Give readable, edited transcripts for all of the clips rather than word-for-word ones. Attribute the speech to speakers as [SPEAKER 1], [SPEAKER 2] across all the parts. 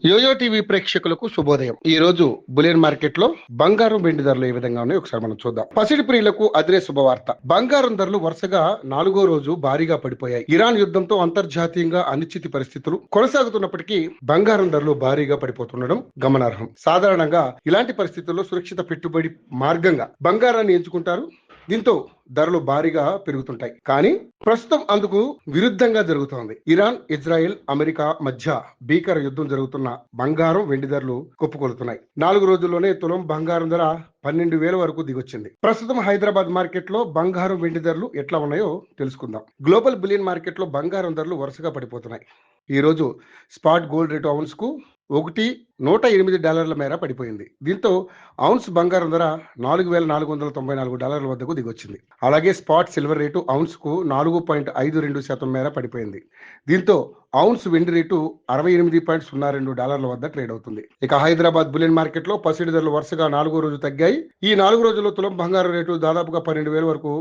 [SPEAKER 1] Yo-yo TV ప్రేక్షకులకు శుభోదయం. ఈ రోజు బులియన్ మార్కెట్ లో బంగారం వెండి ధరలు ఏ విధంగా ఉన్నాయో ఒకసారి మనం చూద్దాం. పసిడి ప్రియులకు అదిరే శుభవార్త. బంగారం ధరలు వరుసగా 4వ రోజు భారీగా పడిపోయాయి. ఇరాన్ యుద్ధంతో అంతర్జాతీయంగా అనిశ్చితి పరిస్థితులు కొనసాగుతున్నప్పటికీ బంగారం ధరలు భారీగా పడిపోతుండడం గమనార్హం. సాధారణంగా ఇలాంటి పరిస్థితుల్లో సురక్షిత పెట్టుబడి మార్గంగా బంగారాన్ని ఎంచుకుంటారు. దీంతో ధరలు భారీగా పెరుగుతుంటాయి. కానీ ప్రస్తుతం అందుకు విరుద్ధంగా జరుగుతోంది. ఇరాన్, ఇజ్రాయెల్, అమెరికా మధ్య భీకర యుద్ధం జరుగుతున్న బంగారం వెండి ధరలు కొప్పుకొలుతున్నాయి. 4 రోజుల్లోనే తులం బంగారం ధర 12,000 వరకు దిగొచ్చింది. ప్రస్తుతం హైదరాబాద్ మార్కెట్ లో బంగారం వెండి ధరలు ఎట్లా ఉన్నాయో తెలుసుకుందాం. గ్లోబల్ బులియన్ మార్కెట్ లో బంగారం ధరలు వరుసగా పడిపోతున్నాయి. ఈ రోజు స్పాట్ గోల్డ్ రేటు ఔన్స్ కు $108 మేర పడిపోయింది. దీంతో ఔన్స్ బంగారం ధర $4,494 వద్దకు దిగొచ్చింది. అలాగే స్పాట్ సిల్వర్ రేటు ఔన్స్ కు 4.52% మేర పడిపోయింది. దీంతో ఔన్స్ వెండి రేటు $68.02 వద్ద ట్రేడ్ అవుతుంది. ఇక హైదరాబాద్ బులియన్ మార్కెట్ లో పసిడి ధరలు వరుసగా 4వ రోజు తగ్గాయి. ఈ 4 రోజుల్లో తులం బంగారం రేటు దాదాపుగా 12,000 వరకు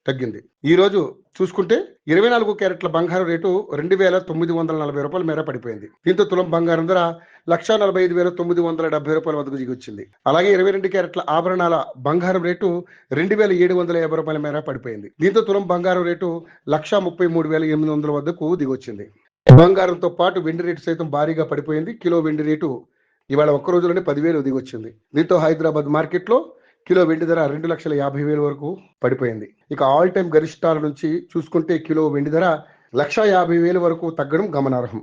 [SPEAKER 1] తగ్గింది. ఈ రోజు చూసుకుంటే 24 క్యారెట్ల బంగారం రేటు $2,940 మేర పడిపోయింది. దీంతో తులం బంగారం ధర $145,970 వద్దకు దిగొచ్చింది. అలాగే 22 క్యారెట్ల ఆభరణాల బంగారం రేటు $2,750 మేర పడిపోయింది. దీంతో తులం బంగారం రేటు $133,800 వద్దకు దిగొచ్చింది. బంగారంతో పాటు వెండి రేటు సైతం భారీగా పడిపోయింది. కిలో వెండి రేటు ఇవాళ ఒక్క రోజులోనే 10,000 దిగొచ్చింది. దీంతో హైదరాబాద్ మార్కెట్ లో కిలో వెండి ధర 2,50,000 వరకు పడిపోయింది. ఇక ఆల్ టైమ్ గరిష్టాల నుంచి చూసుకుంటే కిలో వెండి ధర 1,50,000 వరకు తగ్గడం గమనార్హం.